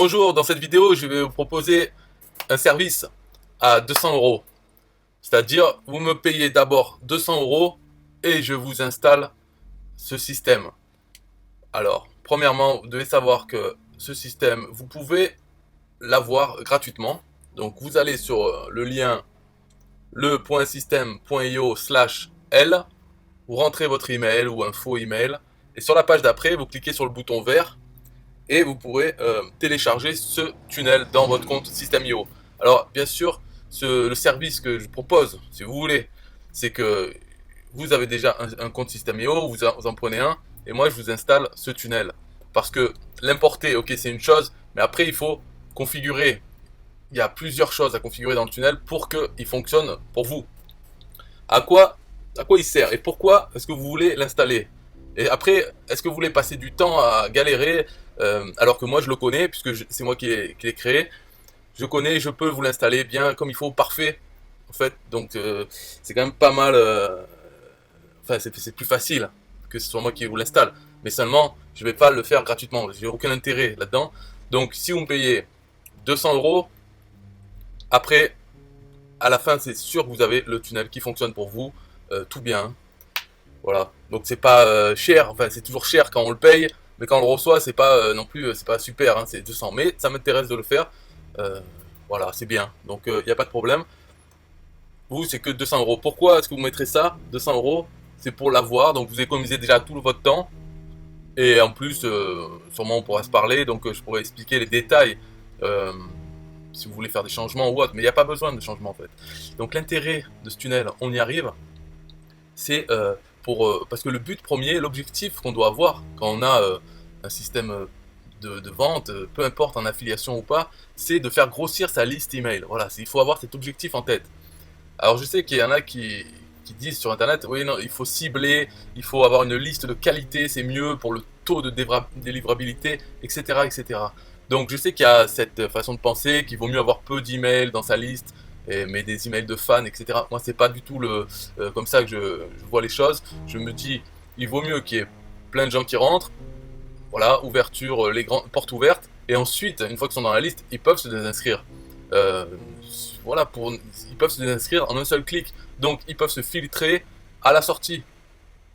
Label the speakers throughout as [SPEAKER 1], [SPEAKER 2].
[SPEAKER 1] Bonjour, dans cette vidéo, je vais vous proposer un service à 200 euros. C'est-à-dire, vous me payez d'abord 200 euros et je vous installe ce système. Alors, premièrement, vous devez savoir que ce système, vous pouvez l'avoir gratuitement. Donc, vous allez sur le lien le.system.io/L, vous rentrez votre email ou un faux email, et sur la page d'après, vous cliquez sur le bouton vert et vous pourrez télécharger ce tunnel dans votre compte System.io. Alors bien sûr, le service que je propose, si vous voulez, c'est que vous avez déjà un compte System.io, vous en prenez un, et moi je vous installe ce tunnel. Parce que l'importer, ok, c'est une chose, mais après il faut configurer. Il y a plusieurs choses à configurer dans le tunnel pour qu'il fonctionne pour vous. À quoi il sert et pourquoi est-ce que vous voulez l'installer? Et après, est-ce que vous voulez passer du temps à galérer alors que moi je le connais, puisque c'est moi qui l'ai créé. Je connais, je peux vous l'installer bien comme il faut, parfait en fait. Donc c'est quand même pas mal, enfin c'est plus facile que ce soit moi qui vous l'installe. Mais seulement, je vais pas le faire gratuitement, j'ai aucun intérêt là-dedans. Donc si vous me payez 200 euros, après, à la fin, c'est sûr que vous avez le tunnel qui fonctionne pour vous, tout bien. Voilà, donc c'est pas cher, enfin c'est toujours cher quand on le paye, mais quand on le reçoit, c'est pas non plus, c'est pas super, hein, c'est 200. Mais ça m'intéresse de le faire, voilà, c'est bien, donc il n'y a pas de problème. Vous, c'est que 200 euros. Pourquoi est-ce que vous mettrez ça, 200 euros? C'est pour l'avoir, donc vous économisez déjà tout votre temps. Et en plus, sûrement on pourra se parler, donc je pourrais expliquer les détails si vous voulez faire des changements ou autre, mais il n'y a pas besoin de changement en fait. Donc l'intérêt de ce tunnel, on y arrive, c'est parce que le but premier, l'objectif qu'on doit avoir quand on a un système de vente, peu importe en affiliation ou pas, c'est de faire grossir sa liste email. Voilà, il faut avoir cet objectif en tête. Alors je sais qu'il y en a qui disent sur internet, oui non, il faut cibler, il faut avoir une liste de qualité, c'est mieux pour le taux de délivrabilité, etc., etc. Donc je sais qu'il y a cette façon de penser, qu'il vaut mieux avoir peu d'emails dans sa liste, mais des emails de fans, etc. Moi c'est pas du tout comme ça que je vois les choses. Je me dis, il vaut mieux qu'il y ait plein de gens qui rentrent, voilà, ouverture, les grandes portes ouvertes, et ensuite, une fois qu'ils sont dans la liste, ils peuvent se désinscrire. Euh, voilà, ils peuvent se désinscrire en un seul clic. Donc ils peuvent se filtrer à la sortie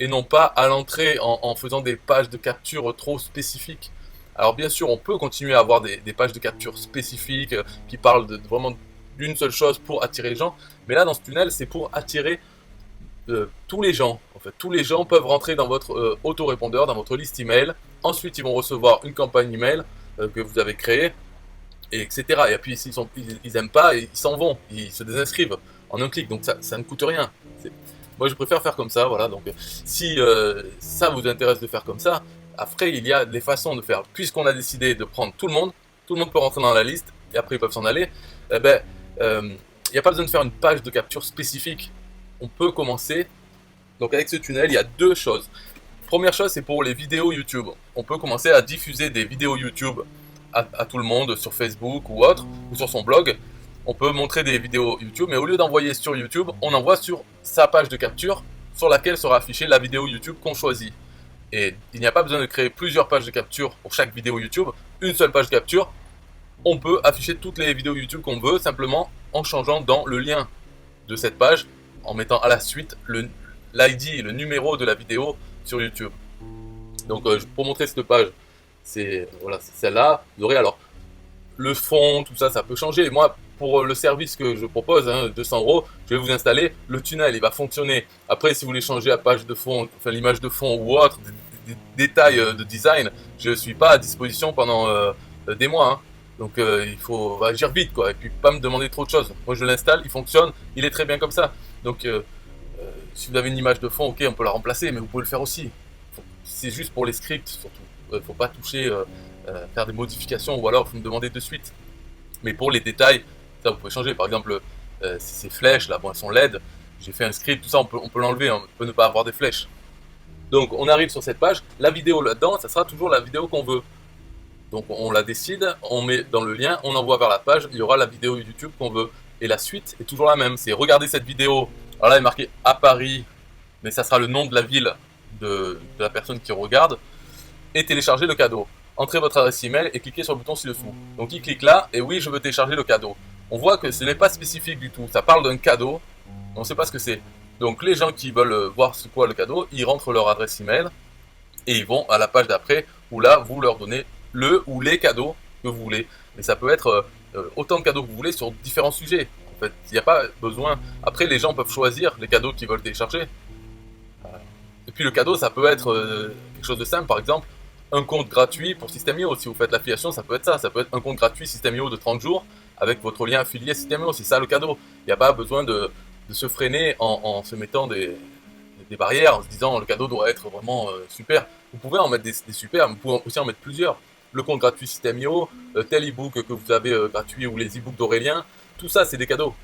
[SPEAKER 1] et non pas à l'entrée en faisant des pages de capture trop spécifiques. Alors bien sûr, on peut continuer à avoir des pages de capture spécifiques qui parlent vraiment d'une seule chose pour attirer les gens, mais là dans ce tunnel, c'est pour attirer tous les gens. En fait, tous les gens peuvent rentrer dans votre autorépondeur, dans votre liste email. Ensuite, ils vont recevoir une campagne email que vous avez créée, et etc. Et puis s'ils aiment pas, ils s'en vont, ils se désinscrivent en un clic. Donc ça ne coûte rien. Moi, je préfère faire comme ça. Voilà. Donc si ça vous intéresse de faire comme ça, après il y a des façons de faire. Puisqu'on a décidé de prendre tout le monde peut rentrer dans la liste et après ils peuvent s'en aller. Eh ben, il n'y a pas besoin de faire une page de capture spécifique. On peut commencer. Donc avec ce tunnel, il y a deux choses. Première chose, c'est pour les vidéos YouTube. On peut commencer à diffuser des vidéos YouTube à tout le monde sur Facebook ou autre, ou sur son blog. On peut montrer des vidéos YouTube, mais au lieu d'envoyer sur YouTube, on envoie sur sa page de capture sur laquelle sera affichée la vidéo YouTube qu'on choisit. Et il n'y a pas besoin de créer plusieurs pages de capture pour chaque vidéo YouTube. Une seule page de capture, on peut afficher toutes les vidéos YouTube qu'on veut, simplement en changeant dans le lien de cette page, en mettant à la suite l'ID, le numéro de la vidéo sur YouTube. Donc pour montrer cette page, c'est voilà, celle-là. Vous aurez alors le fond, tout ça, ça peut changer. Moi, pour le service que je propose, 200 euros, je vais vous installer le tunnel, il va fonctionner. Après, si vous voulez changer la page de fond, enfin l'image de fond ou autre, des détails de design, je ne suis pas à disposition pendant des mois. Hein. Donc il faut agir vite, quoi, et puis pas me demander trop de choses. Moi, je l'installe, il fonctionne, il est très bien comme ça. Donc si vous avez une image de fond, ok, on peut la remplacer, mais vous pouvez le faire aussi. C'est juste pour les scripts, surtout. Faut pas toucher, faire des modifications, ou alors vous me demandez de suite. Mais pour les détails, ça vous pouvez changer. Par exemple, ces flèches là, bon, elles sont LED. J'ai fait un script, tout ça, on peut l'enlever. On peut ne pas avoir des flèches. Donc on arrive sur cette page. La vidéo là-dedans, ça sera toujours la vidéo qu'on veut. Donc on la décide, on met dans le lien, on envoie vers la page. Il y aura la vidéo YouTube qu'on veut. Et la suite est toujours la même. C'est regarder cette vidéo. Alors là, il est marqué à Paris, mais ça sera le nom de la ville de la personne qui regarde. Et télécharger le cadeau. entrez votre adresse email et cliquez sur le bouton ci-dessous. Donc il clique là, et oui, je veux télécharger le cadeau. On voit que ce n'est pas spécifique du tout, ça parle d'un cadeau, on ne sait pas ce que c'est. Donc les gens qui veulent voir c'est quoi le cadeau, ils rentrent leur adresse email, et ils vont à la page d'après, où là, vous leur donnez le ou les cadeaux que vous voulez. Et ça peut être autant de cadeaux que vous voulez sur différents sujets. En fait, il n'y a pas besoin... Après, les gens peuvent choisir les cadeaux qu'ils veulent télécharger. Et puis le cadeau, ça peut être quelque chose de simple, par exemple, un compte gratuit pour System.io. Si vous faites l'affiliation, ça peut être ça. Ça peut être un compte gratuit System.io de 30 jours avec votre lien affilié System.io. C'est ça le cadeau. Il n'y a pas besoin de se freiner en se mettant des barrières, en se disant le cadeau doit être vraiment super. Vous pouvez en mettre des super, mais vous pouvez aussi en mettre plusieurs. Le compte gratuit System.io, tel e-book que vous avez gratuit ou les e-books d'Aurélien, tout ça c'est des cadeaux.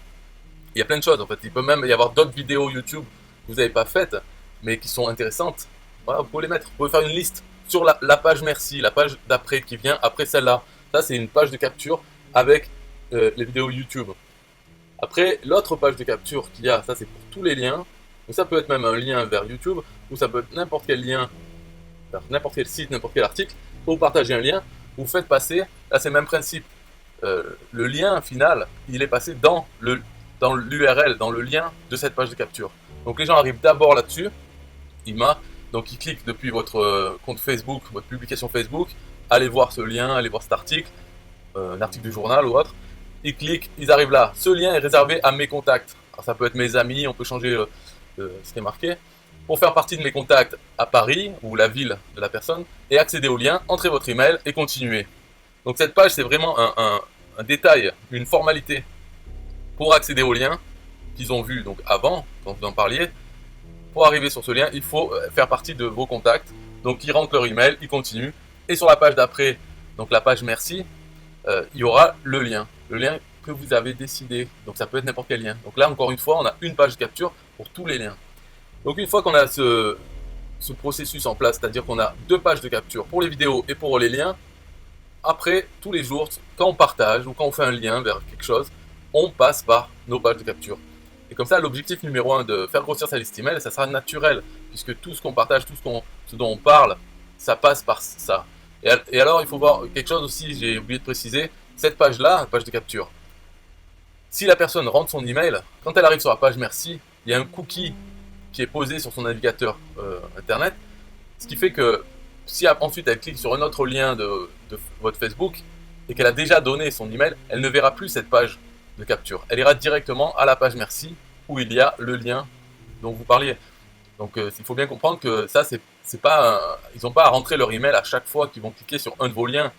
[SPEAKER 1] Il y a plein de choses en fait. Il peut même y avoir d'autres vidéos YouTube que vous n'avez pas faites, mais qui sont intéressantes. Voilà, vous pouvez les mettre. Vous pouvez faire une liste sur la page merci, la page d'après qui vient après celle-là. Ça c'est une page de capture avec les vidéos YouTube. Après, l'autre page de capture qu'il y a, ça c'est pour tous les liens. Donc ça peut être même un lien vers YouTube, ou ça peut être n'importe quel lien, vers n'importe quel site, n'importe quel article. Pour partager un lien, vous faites passer, là c'est le même principe. Le lien final, il est passé dans l'URL, dans le lien de cette page de capture. Donc les gens arrivent d'abord là-dessus, donc ils cliquent depuis votre compte Facebook, votre publication Facebook, allez voir ce lien, allez voir cet article, un article du journal ou autre. Ils cliquent, ils arrivent là. Ce lien est réservé à mes contacts. Alors ça peut être mes amis, on peut changer ce qui est marqué. Pour faire partie de mes contacts à Paris, ou la ville de la personne, et accéder au lien, entrez votre email et continuez. Donc cette page, c'est vraiment un détail, une formalité pour accéder au lien qu'ils ont vu donc avant, quand vous en parliez. Pour arriver sur ce lien, il faut faire partie de vos contacts. Donc ils rentrent leur email, ils continuent. Et sur la page d'après, donc la page merci, il y aura le lien que vous avez décidé. Donc ça peut être n'importe quel lien. Donc là, encore une fois, on a une page de capture pour tous les liens. Donc une fois qu'on a ce processus en place, c'est-à-dire qu'on a deux pages de capture pour les vidéos et pour les liens, après, tous les jours, quand on partage ou quand on fait un lien vers quelque chose, on passe par nos pages de capture. Et comme ça, l'objectif numéro 1 de faire grossir sa liste email, ça sera naturel, puisque tout ce qu'on partage, ce dont on parle, ça passe par ça. Et alors, il faut voir quelque chose aussi, j'ai oublié de préciser, cette page-là, la page de capture, si la personne rentre son email, quand elle arrive sur la page merci, il y a un cookie qui est posé sur son navigateur internet, ce qui fait que si ensuite elle clique sur un autre lien de votre Facebook et qu'elle a déjà donné son email, elle ne verra plus cette page de capture. Elle ira directement à la page merci où il y a le lien dont vous parliez. Donc il faut bien comprendre que ça, c'est pas ils n'ont pas à rentrer leur email à chaque fois qu'ils vont cliquer sur un de vos liens.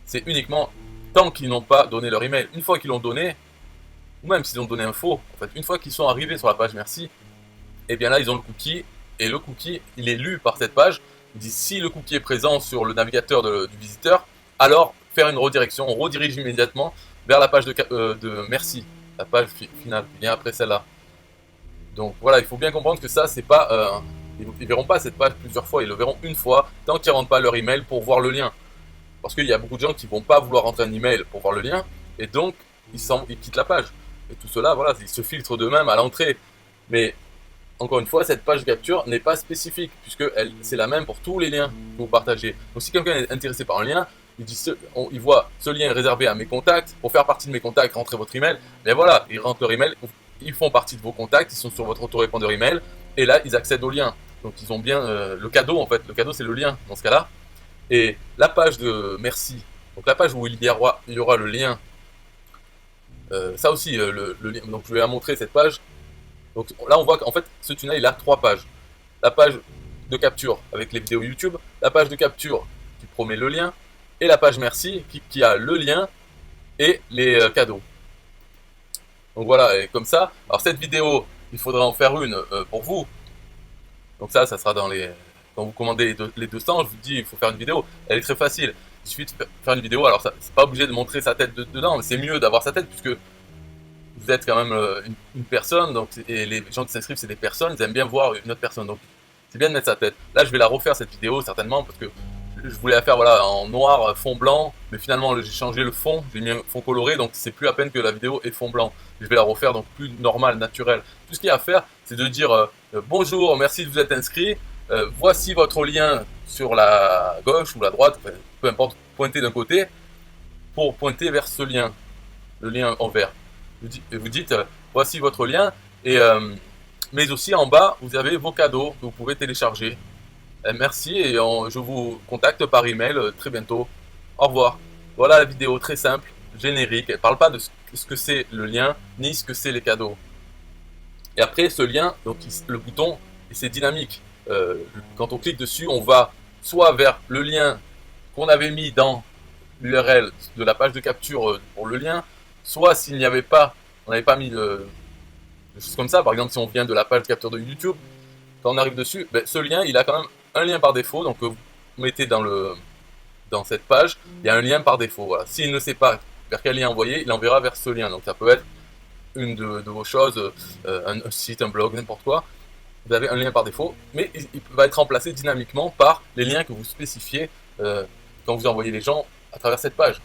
[SPEAKER 1] C'est uniquement tant qu'ils n'ont pas donné leur email. Une fois qu'ils l'ont donné, ou même s'ils ont donné un faux, en fait, une fois qu'ils sont arrivés sur la page merci, et bien là ils ont le cookie, et le cookie il est lu par cette page. Il dit si le cookie est présent sur le navigateur du visiteur, alors faire une redirection, on redirige immédiatement vers la page de merci, la page finale qui vient après celle-là. Donc voilà, il faut bien comprendre que ça c'est pas, ils verront pas cette page plusieurs fois, ils le verront une fois tant qu'ils ne rentrent pas leur email pour voir le lien. Parce qu'il y a beaucoup de gens qui vont pas vouloir rentrer un email pour voir le lien, et donc ils quittent la page. Et tout cela, voilà, ils se filtrent d'eux-mêmes à l'entrée. Mais encore une fois, cette page de capture n'est pas spécifique, puisque c'est la même pour tous les liens que vous partagez. Donc si quelqu'un est intéressé par un lien, il voit ce lien est réservé à mes contacts, pour faire partie de mes contacts, rentrez votre email, et voilà, ils rentrent leur email, ils font partie de vos contacts, ils sont sur votre autorépondeur email, et là, ils accèdent au lien. Donc ils ont bien le cadeau, en fait, le cadeau c'est le lien, dans ce cas-là. Et la page de merci, donc la page où il y aura le lien, ça aussi, le lien, donc je vais la montrer cette page. Donc là on voit qu'en fait ce tunnel il a 3 pages. La page de capture avec les vidéos YouTube, la page de capture qui promet le lien, et la page merci qui a le lien et les cadeaux. Donc voilà, et comme ça, alors cette vidéo, il faudra en faire une pour vous. Donc ça sera dans les... Quand vous commandez les 200, je vous dis il faut faire une vidéo. Elle est très facile, il suffit de faire une vidéo. Alors c'est pas obligé de montrer sa tête dedans, mais c'est mieux d'avoir sa tête puisque vous êtes quand même une personne, donc, et les gens qui s'inscrivent c'est des personnes, ils aiment bien voir une autre personne, donc c'est bien de mettre sa tête. Là je vais la refaire cette vidéo certainement, parce que je voulais la faire voilà, en noir, fond blanc, mais finalement j'ai changé le fond, j'ai mis un fond coloré, donc c'est plus à peine que la vidéo est fond blanc. Je vais la refaire donc plus normal, naturel. Tout ce qu'il y a à faire, c'est de dire bonjour, merci de vous être inscrit, voici votre lien sur la gauche ou la droite, enfin, peu importe, pointez d'un côté pour pointer vers ce lien, le lien en vert. Vous dites voici votre lien, et, mais aussi en bas vous avez vos cadeaux que vous pouvez télécharger. Merci, et je vous contacte par email très bientôt. Au revoir. Voilà la vidéo très simple, générique. Elle ne parle pas de ce que c'est le lien, ni ce que c'est les cadeaux. Et après, ce lien, donc le bouton, c'est dynamique. Quand on clique dessus, on va soit vers le lien qu'on avait mis dans l'URL de la page de capture pour le lien, soit s'il n'y avait pas, on n'avait pas mis de choses comme ça. Par exemple, si on vient de la page de capture de YouTube, quand on arrive dessus, ben, ce lien, il a quand même un lien par défaut. Donc vous mettez dans cette page, il y a un lien par défaut. Voilà. S'il ne sait pas vers quel lien envoyer, il enverra vers ce lien. Donc ça peut être une de vos choses, un site, un blog, n'importe quoi. Vous avez un lien par défaut, mais il va être remplacé dynamiquement par les liens que vous spécifiez quand vous envoyez les gens à travers cette page.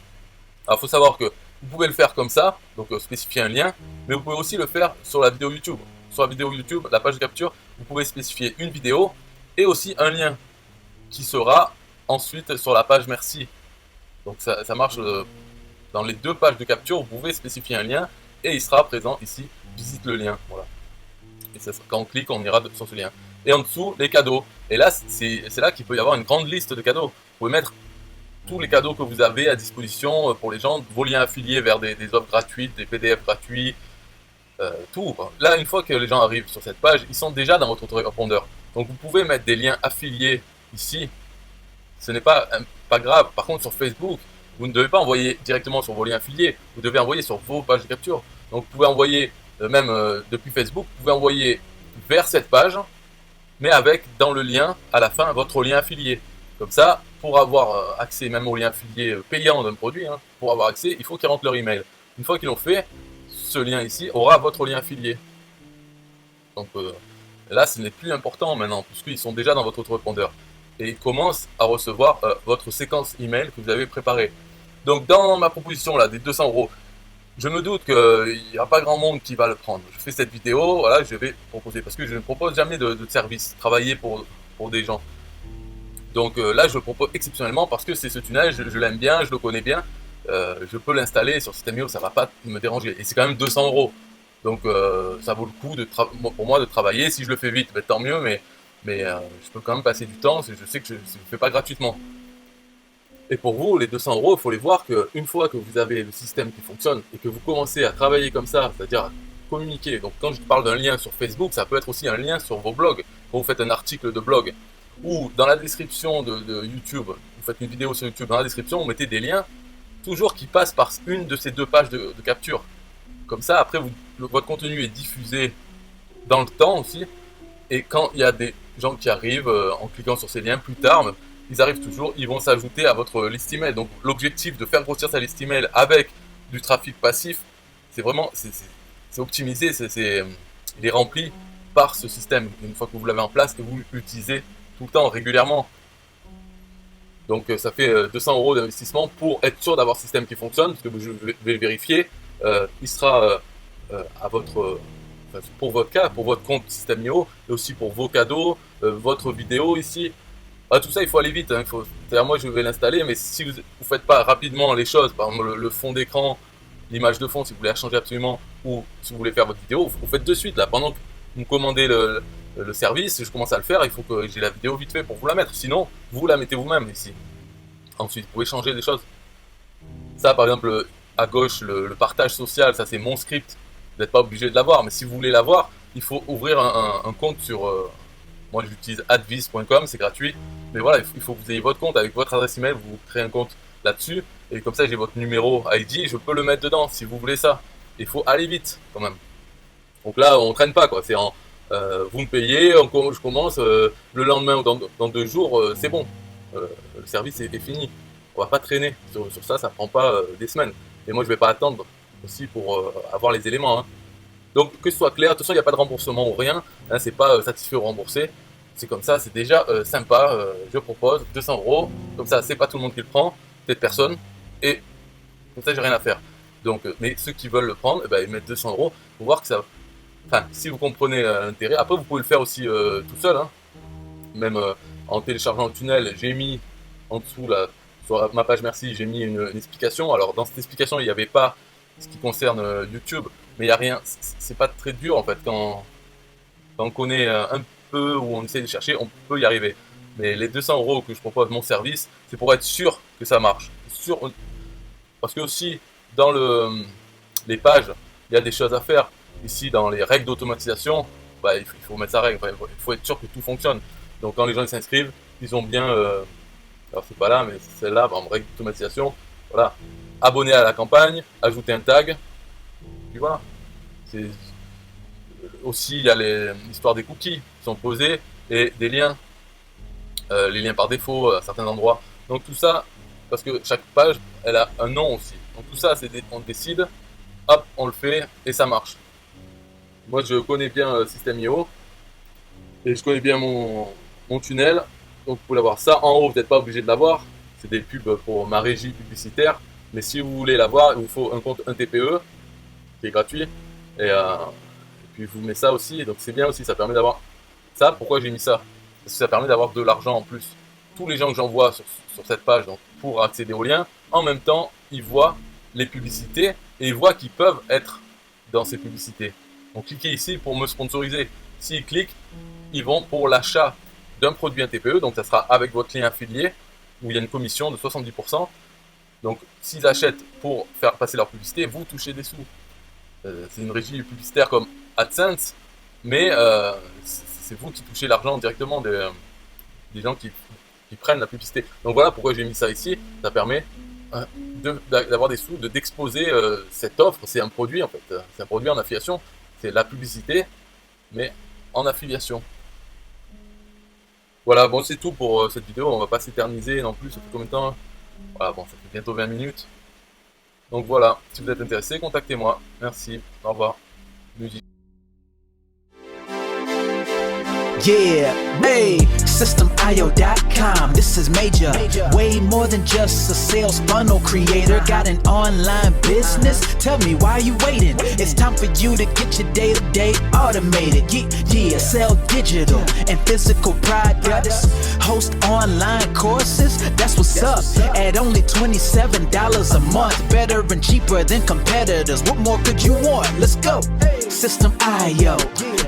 [SPEAKER 1] Alors il faut savoir que vous pouvez le faire comme ça, donc spécifier un lien, mais vous pouvez aussi le faire sur la vidéo YouTube. Sur la vidéo YouTube, la page de capture, vous pouvez spécifier une vidéo et aussi un lien qui sera ensuite sur la page merci. Donc ça marche dans les deux pages de capture, vous pouvez spécifier un lien et il sera présent ici, visite le lien. Voilà. Et ça, quand on clique, on ira sur ce lien. Et en dessous, les cadeaux. Et là, c'est là qu'il peut y avoir une grande liste de cadeaux. Vous pouvez mettre tous les cadeaux que vous avez à disposition pour les gens, vos liens affiliés vers des offres gratuites, des PDF gratuits, tout. Là, une fois que les gens arrivent sur cette page, ils sont déjà dans votre autorépondeur. Donc vous pouvez mettre des liens affiliés ici. Ce n'est pas grave. Par contre, sur Facebook, vous ne devez pas envoyer directement sur vos liens affiliés. Vous devez envoyer sur vos pages de capture. Donc vous pouvez envoyer, même depuis Facebook, vous pouvez envoyer vers cette page, mais avec dans le lien, à la fin, votre lien affilié. Comme ça, pour avoir accès même au lien affilié payant d'un produit, pour avoir accès, il faut qu'ils rentrent leur email. Une fois qu'ils l'ont fait, ce lien ici aura votre lien affilié. Donc là, ce n'est plus important maintenant, puisqu'ils sont déjà dans votre autorépondeur. Et ils commencent à recevoir votre séquence email que vous avez préparée. Donc dans ma proposition là, des 200 €, je me doute qu'il n'y a pas grand monde qui va le prendre. Je fais cette vidéo, voilà, je vais proposer, parce que je ne propose jamais de service, travailler pour des gens. Donc là, je le propose exceptionnellement parce que c'est ce tunnel, je l'aime bien, je le connais bien, je peux l'installer sur System.io, ça ne va pas me déranger. Et c'est quand même 200 €. Donc ça vaut le coup pour moi de travailler. Si je le fais vite, ben, tant mieux, mais je peux quand même passer du temps, je sais que je ne le fais pas gratuitement. Et pour vous, les 200 €, il faut les voir qu'une fois que vous avez le système qui fonctionne et que vous commencez à travailler comme ça, c'est-à-dire à communiquer, donc quand je parle d'un lien sur Facebook, ça peut être aussi un lien sur vos blogs. Quand vous faites un article de blog, ou dans la description de YouTube, vous faites une vidéo sur YouTube, dans la description, vous mettez des liens, toujours qui passent par une de ces deux pages de capture. Comme ça, après, votre contenu est diffusé dans le temps aussi, et quand il y a des gens qui arrivent en cliquant sur ces liens plus tard, ils arrivent toujours, ils vont s'ajouter à votre liste email. Donc l'objectif de faire grossir sa liste email avec du trafic passif, c'est vraiment, c'est optimisé, il est rempli par ce système. Une fois que vous l'avez en place et vous l'utilisez tout le temps, régulièrement. Donc ça fait 200 € d'investissement pour être sûr d'avoir un système qui fonctionne, parce que je vais vérifier. Il sera à votre... pour votre cas, pour votre compte System.io, et aussi pour vos cadeaux, votre vidéo ici. Tout ça, il faut aller vite. C'est-à-dire, moi, je vais l'installer, mais si vous ne faites pas rapidement les choses, par exemple le fond d'écran, l'image de fond, si vous voulez la changer absolument, ou si vous voulez faire votre vidéo, vous faites de suite. Là, pendant que vous me commandez le service, je commence à le faire, il faut que j'ai la vidéo vite fait pour vous la mettre. Sinon, vous la mettez vous-même ici. Ensuite, vous pouvez changer des choses. Ça, par exemple, à gauche, le partage social, ça c'est mon script. Vous n'êtes pas obligé de l'avoir, mais si vous voulez l'avoir, il faut ouvrir un compte sur... moi j'utilise advice.com, c'est gratuit. Mais voilà, il faut que vous ayez votre compte avec votre adresse email, vous créez un compte là-dessus. Et comme ça, j'ai votre numéro ID, je peux le mettre dedans si vous voulez ça. Il faut aller vite quand même. Donc là, on traîne pas quoi. C'est vous me payez, je commence, le lendemain ou dans 2 jours, c'est bon. Le service est fini. On va pas traîner sur ça, ça prend pas des semaines. Et moi, je vais pas attendre aussi pour avoir les éléments. Donc que ce soit clair, de toute façon il n'y a pas de remboursement ou rien, c'est pas satisfait ou remboursé, c'est comme ça, c'est déjà sympa, je propose 200 €, comme ça c'est pas tout le monde qui le prend, peut-être personne, et comme ça j'ai rien à faire. Donc, mais ceux qui veulent le prendre, ils mettent 200 € pour voir que ça... Enfin, si vous comprenez l'intérêt, après vous pouvez le faire aussi tout seul, même en téléchargeant le tunnel, j'ai mis en dessous, là, sur ma page merci, j'ai mis une explication. Alors dans cette explication, il n'y avait pas ce qui concerne YouTube, mais il n'y a rien, c'est pas très dur en fait, quand on connaît un peu où on essaie de chercher, on peut y arriver. Mais les 200 € que je propose mon service, c'est pour être sûr que ça marche. Parce que aussi, dans les pages, il y a des choses à faire. Ici, dans les règles d'automatisation, bah, il faut mettre sa règle. Il faut être sûr que tout fonctionne. Donc quand les gens s'inscrivent, ils ont bien... alors c'est pas là, mais c'est celle-là, en règle d'automatisation. Voilà. Abonner à la campagne, ajouter un tag. Puis voilà. Aussi, il y a l'histoire des cookies qui sont posés et des liens. Les liens par défaut à certains endroits. Donc tout ça, parce que chaque page, elle a un nom aussi. Donc tout ça, on décide, hop, on le fait et ça marche. Moi, je connais bien System.io et je connais bien mon tunnel. Donc vous pouvez l'avoir. Ça, en haut, vous n'êtes pas obligé de l'avoir. C'est des pubs pour ma régie publicitaire. Mais si vous voulez l'avoir, il vous faut un compte 1 TPE qui est gratuit. Et puis je vous mets ça aussi. Donc c'est bien aussi, ça permet d'avoir ça. Pourquoi j'ai mis ça? Parce que ça permet d'avoir de l'argent en plus. Tous les gens que j'envoie sur cette page, donc pour accéder aux liens, en même temps, ils voient les publicités et ils voient qu'ils peuvent être dans ces publicités. Donc cliquez ici pour me sponsoriser. S'ils cliquent, ils vont pour l'achat d'un produit 1 TPE, donc ça sera avec votre lien affilié, où il y a une commission de 70%. Donc s'ils achètent pour faire passer leur publicité, vous touchez des sous. C'est une régie publicitaire comme AdSense, mais c'est vous qui touchez l'argent directement des gens qui prennent la publicité. Donc voilà pourquoi j'ai mis ça ici. Ça permet d'avoir des sous, d'exposer cette offre. C'est un produit en fait, c'est un produit en affiliation. C'est la publicité, mais en affiliation. Voilà, bon c'est tout pour cette vidéo. On va pas s'éterniser non plus. Ça fait combien de temps? Voilà, bon ça fait bientôt 20 minutes. Donc voilà, si vous êtes intéressé, contactez-moi. Merci, au revoir. Musique.
[SPEAKER 2] Yeah, hey, SystemIO.com, this is major. Way more than just a sales funnel creator. Got an online business? Tell me, why are you waiting? It's time for you to get your day-to-day automated. Yeah, sell digital and physical products. Host online courses, that's what's up. At only $27 a month. Better and cheaper than competitors. What more could you want? Let's go. System.io,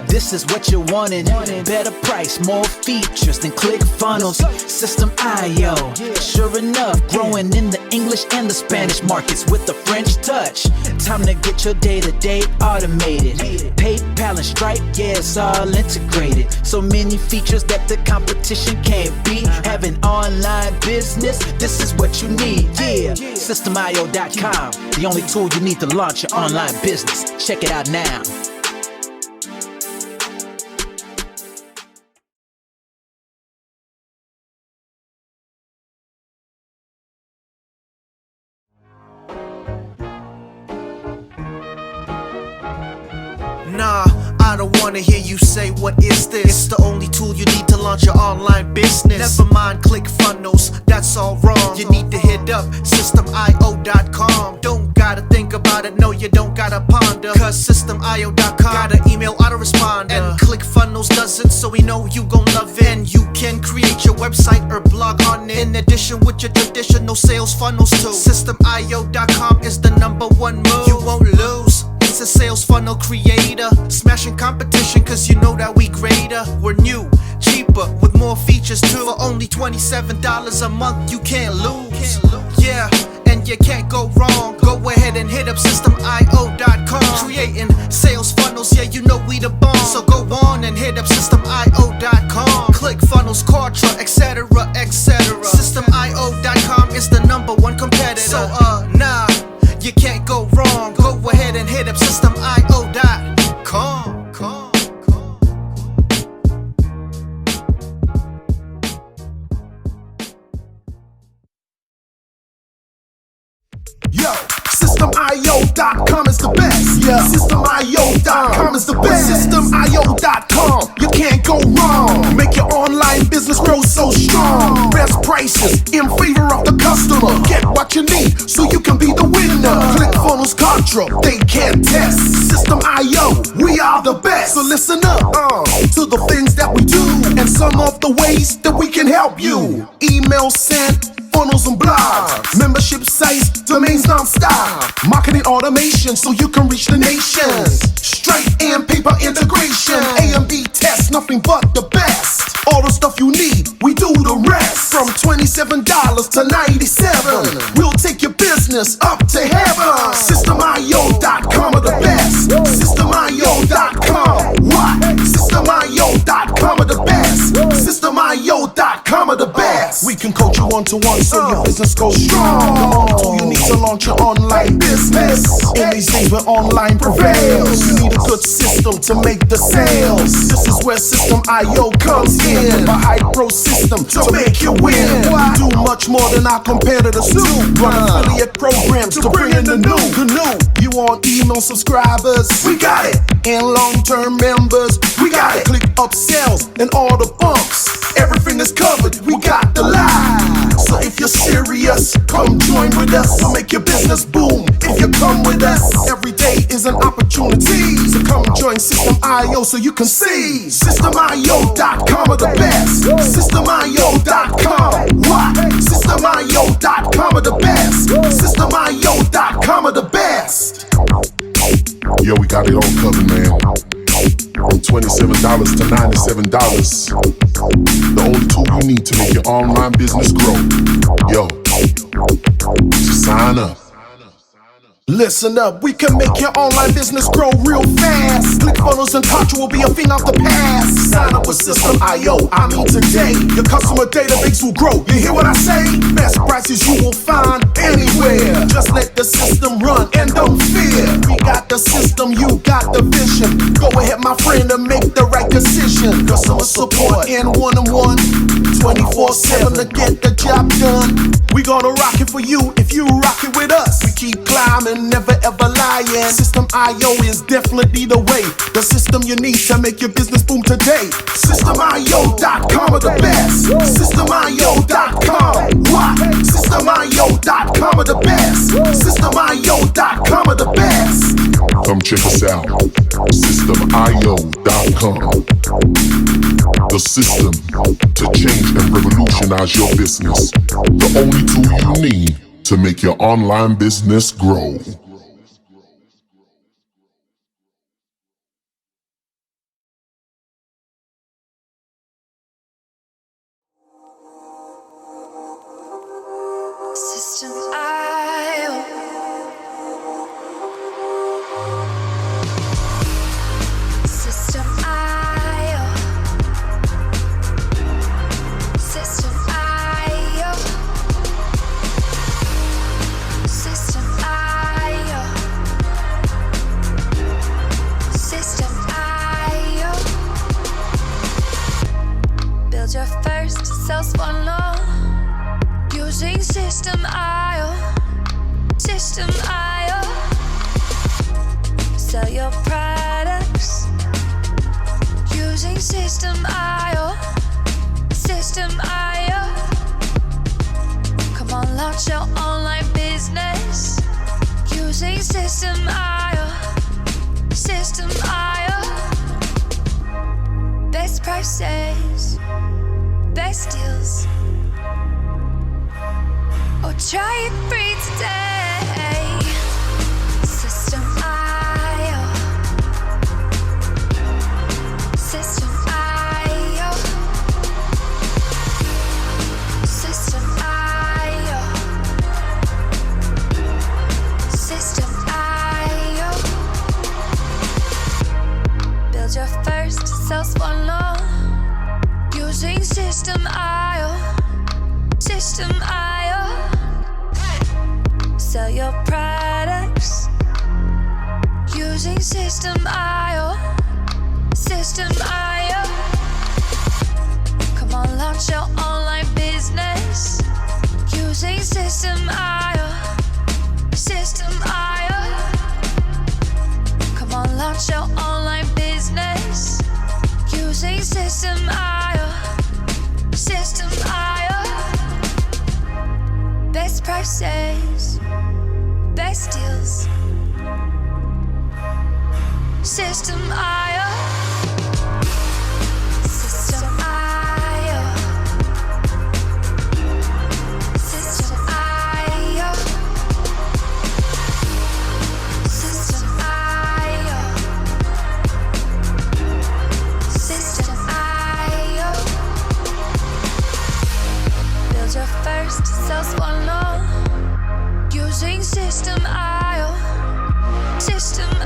[SPEAKER 2] this is what you're wanting. Better price, more features than ClickFunnels. System.io, sure enough, growing in the English and the Spanish markets with the French touch. Time to get your day-to-day automated. PayPal and Stripe, yeah, it's all integrated. So many features that the competition can't beat. Have an online business, this is what you need. Yeah, SystemIO.com, the only tool you need to launch your online business. Check it out now.
[SPEAKER 3] Nah, I don't wanna hear you say what is this. It's the only tool you need to launch your online business. Never mind ClickFunnels, that's all wrong. You need to hit up SystemIO.com. Don't gotta think about it, no you don't gotta ponder. Cause SystemIO.com got an email autoresponder. And ClickFunnels does it, so we know you gon' love it. And you can create your website or blog on it, in addition with your traditional sales funnels too. SystemIO.com is the #1 move. You won't lose. It's a sales funnel creator, smashing competition cause you know that we greater. We're new, cheaper, with more features too. For only $27 a month, you can't lose. Yeah, and you can't go wrong. Go ahead and hit up SystemIO.com. Creating sales funnels, yeah, you know we the bomb. So go on and hit up SystemIO.com. ClickFunnels, Kartra, etc, etc. SystemIO.com is the #1 competitor. So nah, you can't go wrong. Go ahead and hit up SystemIO.com.
[SPEAKER 4] Yo, SystemIO.com is the best. Yeah, SystemIO.com is the best. SystemIO.com, you can't go wrong. Make your online business grow so strong. Best prices in favor of the customer. Get what you need so you can be the winner. ClickFunnels, Kartra, they can't test. System.io, we are the best. So listen up to the things that we do and some of the ways that we can help you. Email sent, funnels and blogs, membership sites, domains non-stop, marketing automation so you can reach the nation. Straight and paper integration, A and B tests, nothing but the best. All the stuff you need, we do the rest. From $27 to $97, we'll take your business up to heaven. System.io.com are the best. System.io.com. What? System.io.com are the best. System.io.com are the best. We can coach you one-to-one so your business goes strong. The tool you need to launch your online business. In these days where online prevails, you need a good system to make the sales. This is where System.io comes in. A high-pro system to make you win. We do much more than our competitors do. Run affiliate programs to bring in the new. You want email subscribers? We got it. And long-term members? We got it. Click upsells and all the bumps. Everything is covered. We got the lie. So if you're serious, come join with us. We'll make your business boom. If you come with us, every day is an opportunity. So come join System.io so you can see. System.io.com are the best. System.io.com. What? System.io.com are the best. System.io.com are the best.
[SPEAKER 5] Yo, we got it all covered, man. From $27 to $97. The only tool you need to make your online business grow. Yo, just sign up.
[SPEAKER 4] Listen up, we can make your online business grow real fast. Click funnels and touch will be a thing of the past. Sign up with System.io, I mean today. Your customer database will grow, you hear what I say? Best prices you will find anywhere. Just let the system run and don't fear. We got the system, you got the vision. Go ahead my friend and make the right decision. Customer support and one-on-one 24/7 to get the job done. We gonna rock it for you if you rock it with us. We keep climbing, never ever lying. System.io is definitely the way. The system you need to make your business boom today. System.io.com are the best. System.io.com. What? System.io.com are the best. System.io.com are the best.
[SPEAKER 5] Come check us out. System.io.com. The system to change and revolutionize your business. The only tool you need to make your online business grow.
[SPEAKER 6] System.io. System.io. System.io. System.io. System.io. Build your first sales funnel using System.io. System.io. Sell your products using System.io. System.io. Come on, launch your online business using System.io. System.io. Best prices, best deals. Or try it free today. System.io. System.io. System.io. System.io. Build your first sales funnel using System.io. System.io. Sell your products using System.io. System.io. Come on, launch your online business using System.io. System.io. Come on, launch your online business using System.io. System.io. Best prices, best deals. System.io. System.io. System IO. System